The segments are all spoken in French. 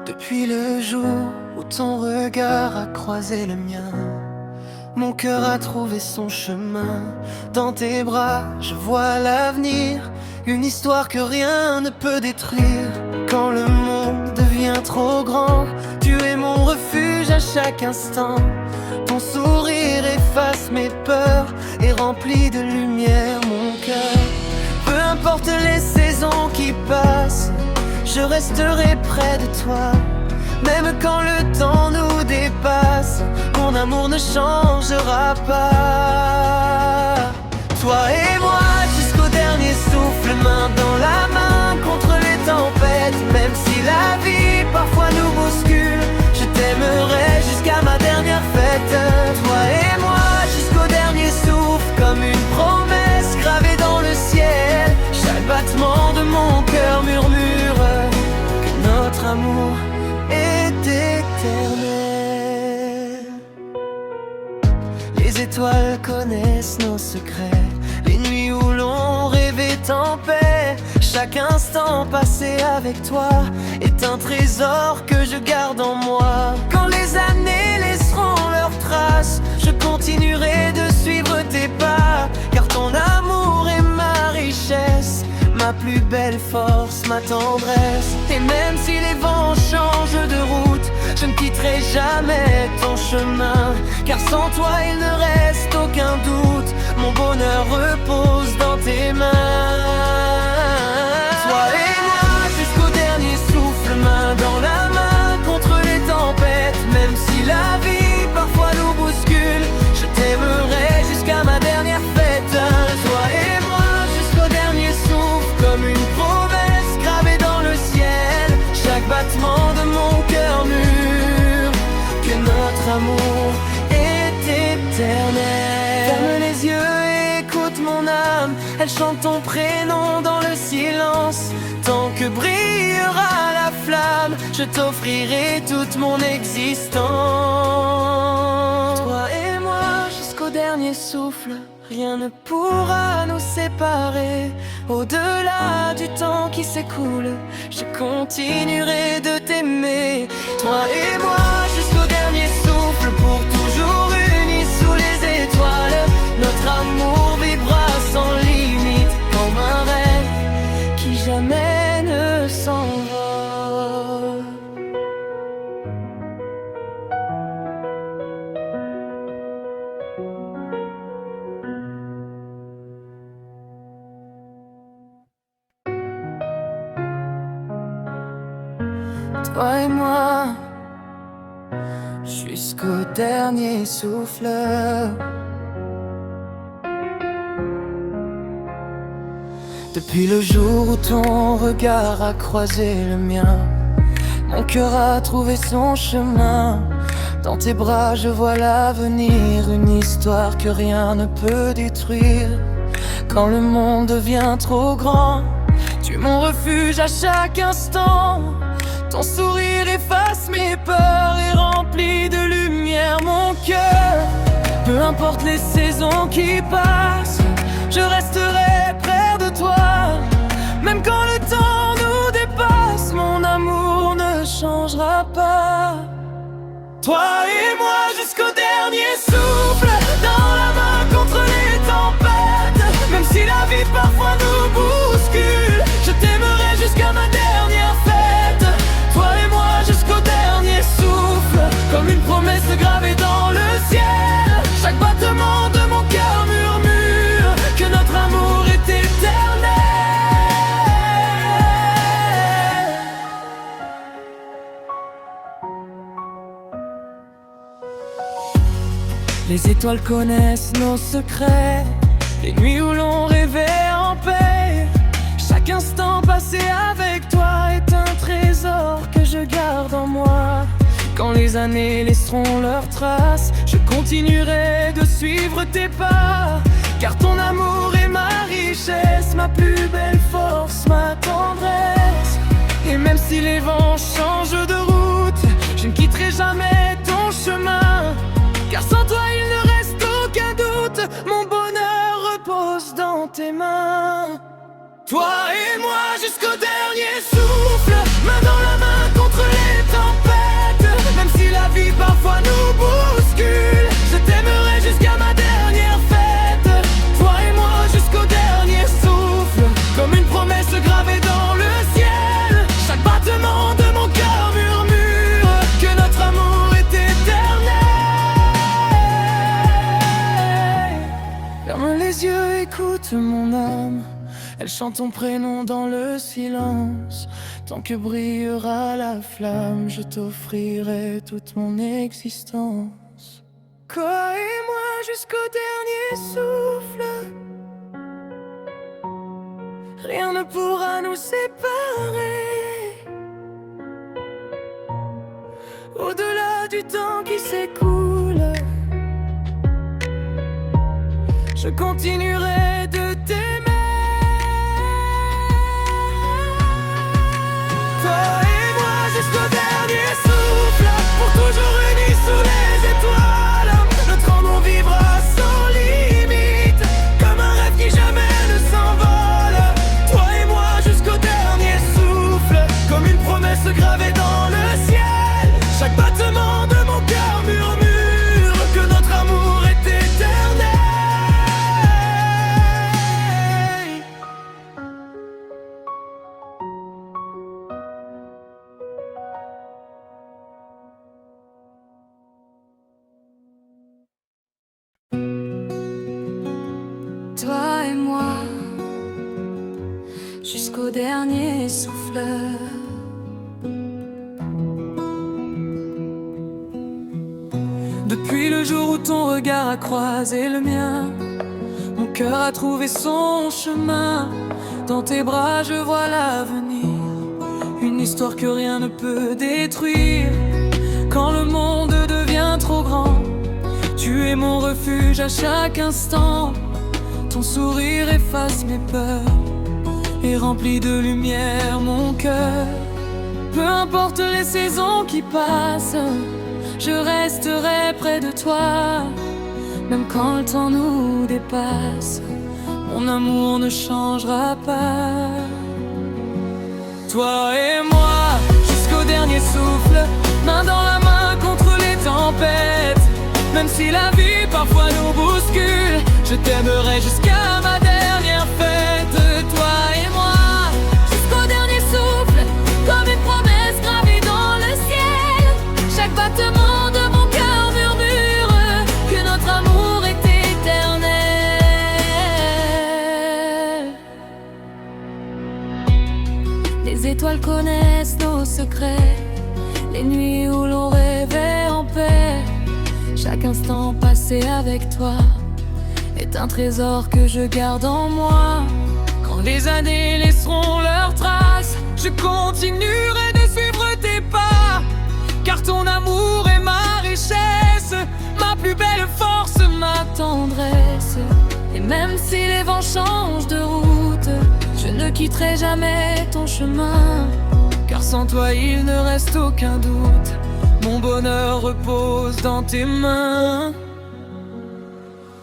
Depuis le jour où ton regard a croisé le mien, mon cœur a trouvé son chemin. Dans tes bras, je vois l'avenir, une histoire que rien ne peut détruire. Quand le monde devient trop grand, tu es mon refuge à chaque instant. Ton sourire efface mes peurs et remplit de lumière mon cœur. Peu importe les saisons qui passent, je resterai près de toi. Même quand le temps nous dépasse, mon amour ne changera pas. Toi et moi jusqu'au dernier souffle, main dans la main contre les tempêtes. Même si la vie parfois nous bouscule, je t'aimerai jusqu'à ma dernière fête. Toi et moi jusqu'au dernier souffle, comme une promesse gravée dans le ciel. Chaque battement de mon cœur murmure que notre amour est éternel. Les étoiles connaissent nos secrets, les nuits où l'on rêvait en paix. Chaque instant passé avec toi est un trésor que je garde en moi. Quand les années laisseront leurs traces, je continuerai de suivre tes pas. Car ton amour est ma richesse, ma plus belle force, ma tendresse. Et même si les vents changent de route, je ne quitterai jamais ton chemin. Car sans toi il ne reste aucun doute, mon bonheur repose dans tes mains. Toi et moi jusqu'au dernier souffle, main dans la main contre les tempêtes. Même si la vie parfois nous bouscule, je t'aimerai jusqu'à ma dernière fête. Toi et moi jusqu'au dernier souffle, comme une promesse gravée dans le ciel. Chaque battement de mon cœur mûr que notre amour est éternel. Ferme les yeux et écoute mon âme, elle chante ton prénom dans le silence. Tant que brillera la flamme, je t'offrirai toute mon existence. Toi et moi jusqu'au dernier souffle, rien ne pourra nous séparer. Au-delà du temps qui s'écoule, je continuerai de t'aimer. Toi et moi jusqu'au dernier souffle, pour toujours unis sous les étoiles. Notre amour vivra sans limite, comme un rêve qui jamais ne s'envole. Toi et moi jusqu'au dernier souffle. Depuis le jour où ton regard a croisé le mien, mon cœur a trouvé son chemin. Dans tes bras je vois l'avenir, une histoire que rien ne peut détruire. Quand le monde devient trop grand, tu es mon refuge à chaque instant. Ton sourire efface mes peurs et remplit de lumière mon cœur. Peu importe les saisons qui passent, je resterai près de toi. Même quand le temps nous dépasse, mon amour ne changera pas. Toi et moi jusqu'au dernier souffle, dans la main contre les tempêtes. Même si la vie parfois nous bouscule, je t'aimerai jusqu'à ma dernière fête. Toi et moi jusqu'au dernier souffle, comme une promesse gravée dans le ciel. Chaque battement de mon cœur murmure que notre amour est éternel. Les étoiles connaissent nos secrets, les nuits où l'on rêvait en paix. Chaque instant passé avec toi est un trésor que je garde en moi. Quand les années laisseront leurs traces, je continuerai de suivre tes pas. Car ton amour est ma richesse, ma plus belle force, ma tendresse. Et même si les vents changent de route, je ne quitterai jamais ton chemin. Car sans toi il ne reste aucun doute, mon bonheur repose dans tes mains. Toi et moi jusqu'au dernier souffle, main dans la main contre les temps. nous bouscule. Je t'aimerai jusqu'à ma dernière fête, toi et moi jusqu'au dernier souffle, comme une promesse gravée dans le ciel. Chaque battement de mon cœur murmure que notre amour est éternel. Ferme les yeux, écoute mon âme, elle chante ton prénom dans le silence. Tant que brillera la flamme, je t'offrirai toute mon existence. Toi et moi jusqu'au dernier souffle, rien ne pourra nous séparer. Au-delà du temps qui s'écoule, je continuerai de t'aimer. Toi et moi jusqu'au dernier souffle, pour toujours unis sous les étoiles. Notre amour vivra sans limite, comme un rêve qui jamais ne s'envole. Toi et moi jusqu'au dernier souffle, comme une promesse gravée dans le ciel. Chaque battement de mon cœur murmure que notre amour est éternel. Toi et moi, jusqu'au dernier souffle. Depuis le jour où ton regard a croisé le mien, mon cœur a trouvé son chemin. Dans tes bras je vois l'avenir, une histoire que rien ne peut détruire. Quand le monde devient trop grand, tu es mon refuge à chaque instant. Ton sourire efface mes peurs et remplit de lumière mon cœur. Peu importe les saisons qui passent, je resterai près de toi. Même quand le temps nous dépasse, mon amour ne changera pas. Toi et moi, jusqu'au dernier souffle, main dans la main contre les tempêtes. Même si la vie parfois nous bouscule, je t'aimerai jusqu'à ma dernière fête. Toi et moi, jusqu'au dernier souffle, comme une promesse gravée dans le ciel. Chaque battement de mon cœur murmure que notre amour est éternel. Les étoiles connaissent nos secrets, les nuits où l'on rêvait en paix. Chaque instant passé avec toi est un trésor que je garde en moi. Quand les années laisseront leurs traces, je continuerai de suivre tes pas. Car ton amour est ma richesse, ma plus belle force, ma tendresse. Et même si les vents changent de route, je ne quitterai jamais ton chemin. Car sans toi il ne reste aucun doute, mon bonheur repose dans tes mains.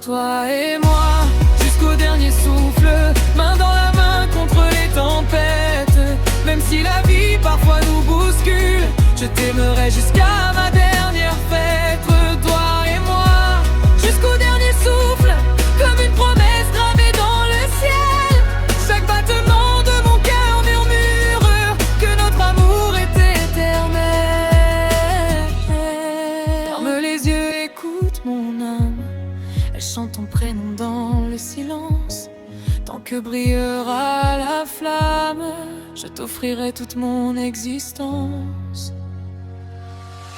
Toi et moi, jusqu'au dernier souffle, main dans la main contre les tempêtes. Même si la vie parfois nous bouscule, je t'aimerai jusqu'à ma dernière fête. Toi et moi, jusqu'au dernier souffle, comme une promesse gravée dans le ciel. Chaque battement de mon cœur murmure que notre amour est éternel. Ferme les yeux, écoute mon âme, elle chante ton prénom dans le silence. Tant que brillera la flamme, je t'offrirai toute mon existence.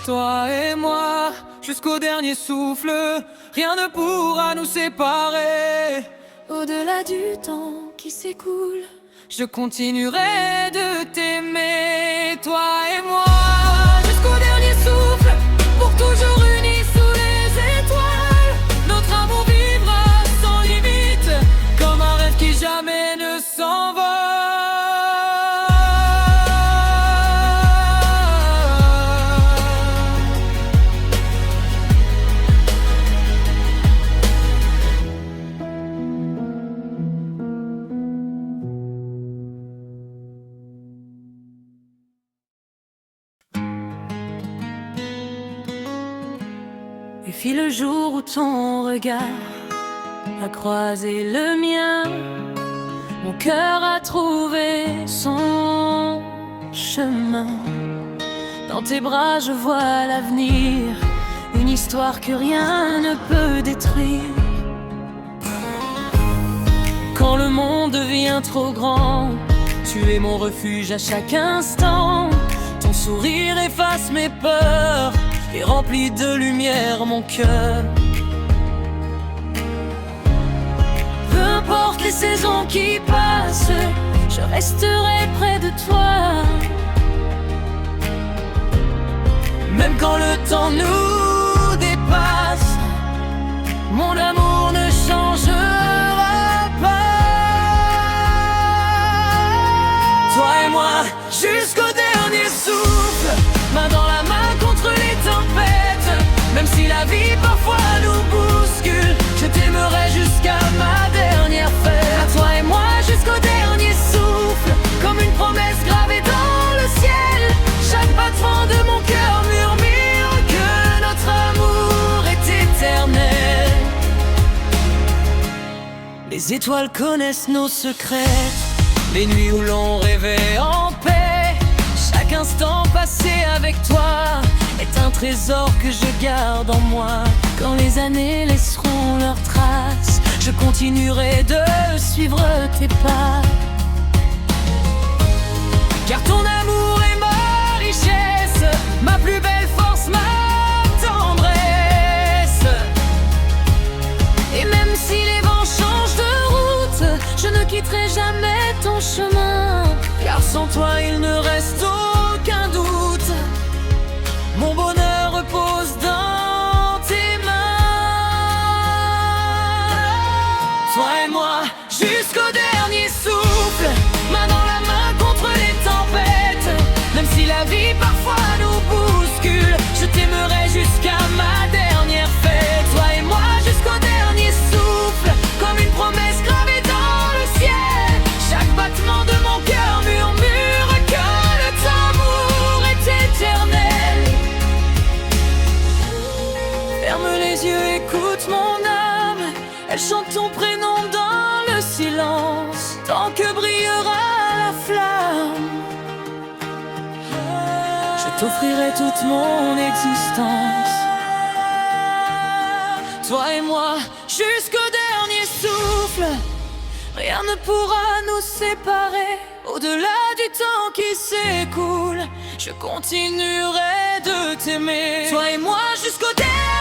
Toi et moi, jusqu'au dernier souffle, rien ne pourra nous séparer. Au-delà du temps qui s'écoule, je continuerai de t'aimer. Toi et moi, jusqu'au dernier souffle, pour toujours unis sous les étoiles. Notre amour vivra sans limite, comme un rêve qui jamais ne s'envole. fut le jour où ton regard a croisé le mien. Mon cœur a trouvé son chemin. Dans tes bras je vois l'avenir, une histoire que rien ne peut détruire. Quand le monde devient trop grand, tu es mon refuge à chaque instant. Ton sourire efface mes peurs et remplit de lumière mon cœur. Peu importe les saisons qui passent, je resterai près de toi. Même quand le temps nous dépasse, mon amour ne changera pas. Toi et moi, jusqu'au dernier souffle, main dans la main contre les tempêtes. Même si la vie parfois nous bouscule, je t'aimerai jusqu'à ma dernière fête. À toi et moi, jusqu'au dernier souffle, comme une promesse gravée dans le ciel. Chaque battement de mon cœur murmure que notre amour est éternel. Les étoiles connaissent nos secrets, les nuits où l'on rêvait en paix. Chaque instant passé avec toi est un trésor que je garde en moi. Quand les années laisseront leurs traces, je continuerai de suivre tes pas. Car ton amour est ma richesse, ma plus belle force, ma tendresse. Et même si les vents changent de route, je ne quitterai jamais ton chemin. Car sans toi il ne reste aucun doute, mon bonheur repose dans tes mains. Toi et moi, jusqu'au dernier souffle, main dans la main contre les tempêtes. Même si la vie parfois nous bouscule, je t'aimerai jusqu'à ma dernière fête. Toi et moi, jusqu'au dernier souffle, comme une promesse gravée dans le ciel. Chaque battement de mon cœur murmure que notre amour est éternel. Ferme les yeux, écoute mon âme, elle chante ton prénom dans le silence. Tant que brillera la flamme, je t'offrirai toute mon existence. Toi et moi, jusqu'au dernier souffle, rien ne pourra nous séparer. Au-delà du temps qui s'écoule, je continuerai de t'aimer. Toi et moi jusqu'au dernier